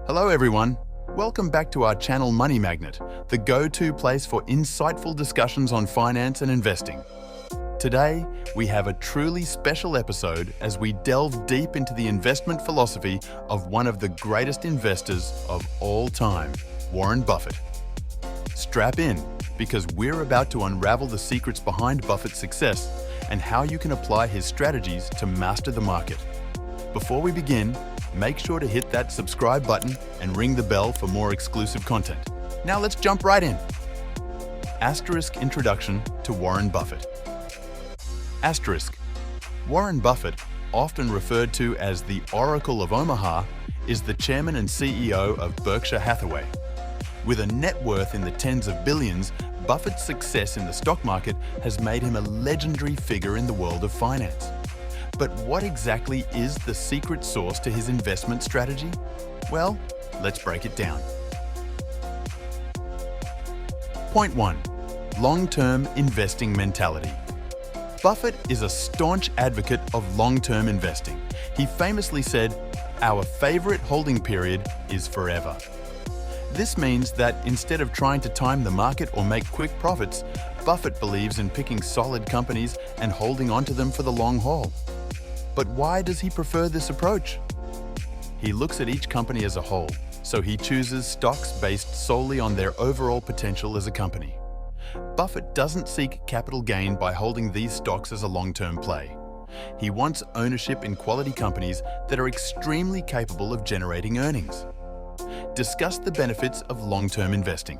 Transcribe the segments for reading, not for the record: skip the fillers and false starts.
Hello everyone. Welcome back to our channel Money Magnet, the go-to place for insightful discussions on finance and investing. Today, we have a truly special episode as we delve deep into the investment philosophy of one of the greatest investors of all time, Warren Buffett. Strap in, because we're about to unravel the secrets behind Buffett's success and how you can apply his strategies to master the market. Before we begin, make sure to hit that subscribe button and ring the bell for more exclusive content. Now let's jump right in. Asterisk introduction to Warren Buffett. Asterisk. Warren Buffett, often referred to as the Oracle of Omaha, is the chairman and CEO of Berkshire Hathaway. With a net worth in the tens of billions, Buffett's success in the stock market has made him a legendary figure in the world of finance. But what exactly is the secret sauce to his investment strategy? Well, let's break it down. Point 1. Long-term investing mentality. Buffett is a staunch advocate of long-term investing. He famously said, "Our favorite holding period is forever." This means that instead of trying to time the market or make quick profits, Buffett believes in picking solid companies and holding onto them for the long haul. But why does he prefer this approach? He looks at each company as a whole, so he chooses stocks based solely on their overall potential as a company. Buffett doesn't seek capital gain by holding these stocks as a long-term play. He wants ownership in quality companies that are extremely capable of generating earnings. Discuss the benefits of long-term investing.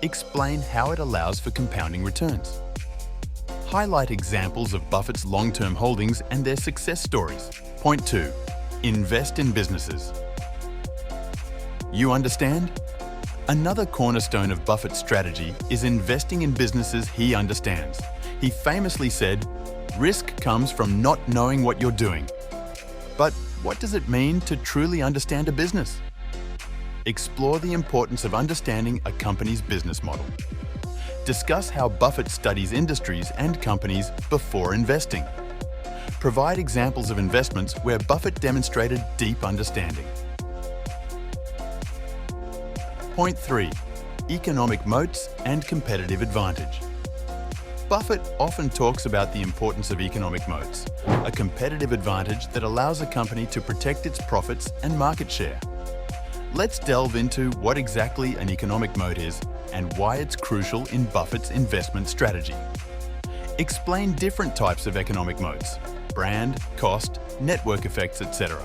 Explain how it allows for compounding returns. Highlight examples of Buffett's long-term holdings and their success stories. Point 2. Invest in businesses. You understand? Another cornerstone of Buffett's strategy is investing in businesses he understands. He famously said, "Risk comes from not knowing what you're doing." But what does it mean to truly understand a business? Explore the importance of understanding a company's business model. Discuss how Buffett studies industries and companies before investing. Provide examples of investments where Buffett demonstrated deep understanding. Point 3. Economic moats and competitive advantage. Buffett often talks about the importance of economic moats, a competitive advantage that allows a company to protect its profits and market share. Let's delve into what exactly an economic moat is and why it's crucial in Buffett's investment strategy. Explain different types of economic moats: brand, cost, network effects, etc.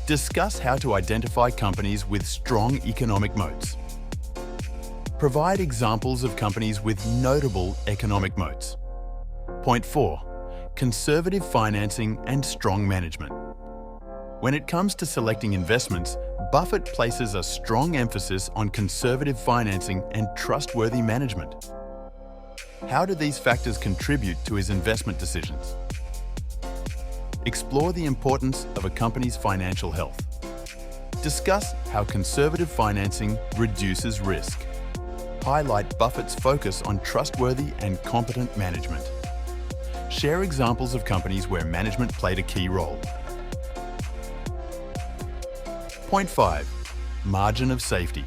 Discuss how to identify companies with strong economic moats. Provide examples of companies with notable economic moats. Point 4. Conservative financing and strong management. When it comes to selecting investments, Buffett places a strong emphasis on conservative financing and trustworthy management. How do these factors contribute to his investment decisions? Explore the importance of a company's financial health. Discuss how conservative financing reduces risk. Highlight Buffett's focus on trustworthy and competent management. Share examples of companies where management played a key role. Point 5. Margin of safety.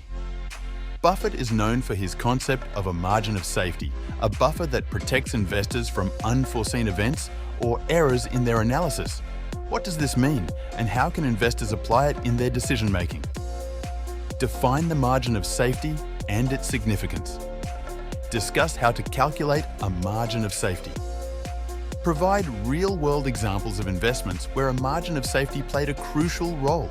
Buffett is known for his concept of a margin of safety, a buffer that protects investors from unforeseen events or errors in their analysis. What does this mean, and how can investors apply it in their decision-making? Define the margin of safety and its significance. Discuss how to calculate a margin of safety. Provide real-world examples of investments where a margin of safety played a crucial role.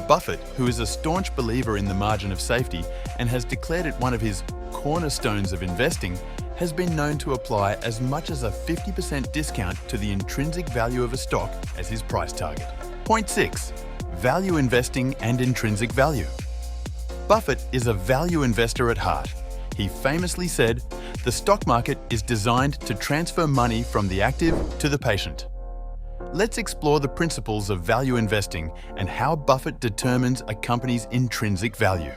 Buffett, who is a staunch believer in the margin of safety and has declared it one of his cornerstones of investing, has been known to apply as much as a 50% discount to the intrinsic value of a stock as his price target. Point 6. Value investing and intrinsic value. Buffett is a value investor at heart. He famously said, "The stock market is designed to transfer money from the active to the patient." Let's explore the principles of value investing and how Buffett determines a company's intrinsic value.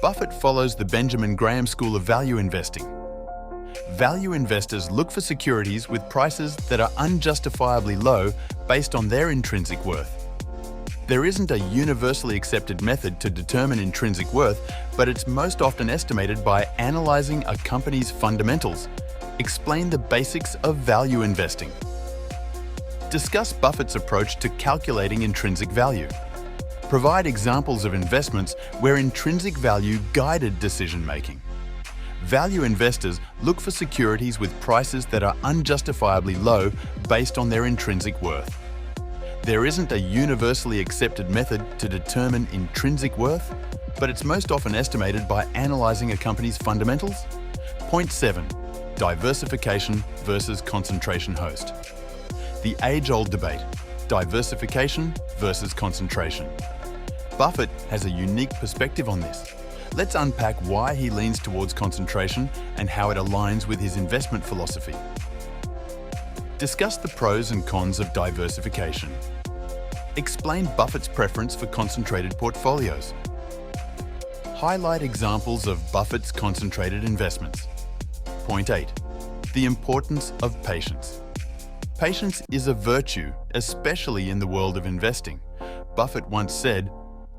Buffett follows the Benjamin Graham School of value investing. Value investors look for securities with prices that are unjustifiably low based on their intrinsic worth. There isn't a universally accepted method to determine intrinsic worth, but it's most often estimated by analyzing a company's fundamentals. Explain the basics of value investing. Discuss Buffett's approach to calculating intrinsic value. Provide examples of investments where intrinsic value guided decision-making. Value investors look for securities with prices that are unjustifiably low based on their intrinsic worth. There isn't a universally accepted method to determine intrinsic worth, but it's most often estimated by analyzing a company's fundamentals. Point 7. Diversification versus concentration host. The age-old debate, diversification versus concentration. Buffett has a unique perspective on this. Let's unpack why he leans towards concentration and how it aligns with his investment philosophy. Discuss the pros and cons of diversification. Explain Buffett's preference for concentrated portfolios. Highlight examples of Buffett's concentrated investments. Point 8. The importance of patience. Patience is a virtue, especially in the world of investing. Buffett once said,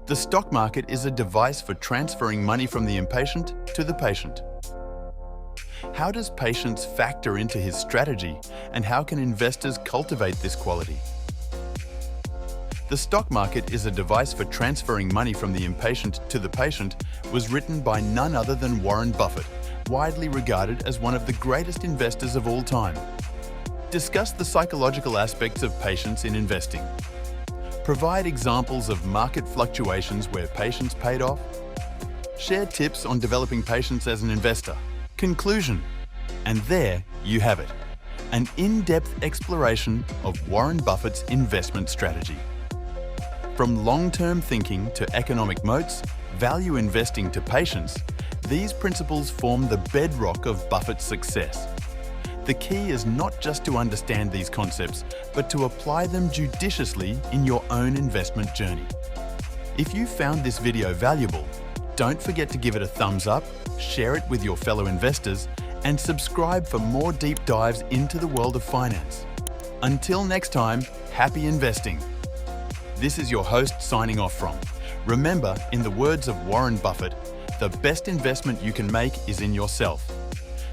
"The stock market is a device for transferring money from the impatient to the patient." How does patience factor into his strategy, and how can investors cultivate this quality? "The stock market is a device for transferring money from the impatient to the patient" was written by none other than Warren Buffett, widely regarded as one of the greatest investors of all time. Discuss the psychological aspects of patience in investing. Provide examples of market fluctuations where patience paid off. Share tips on developing patience as an investor. Conclusion. And there you have it, an in-depth exploration of Warren Buffett's investment strategy. From long-term thinking to economic moats, value investing to patience, these principles form the bedrock of Buffett's success. The key is not just to understand these concepts, but to apply them judiciously in your own investment journey. If you found this video valuable, don't forget to give it a thumbs up, share it with your fellow investors, and subscribe for more deep dives into the world of finance. Until next time, happy investing. This is your host signing off from. Remember, in the words of Warren Buffett, the best investment you can make is in yourself.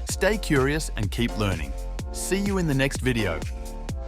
Stay curious and keep learning. See you in the next video.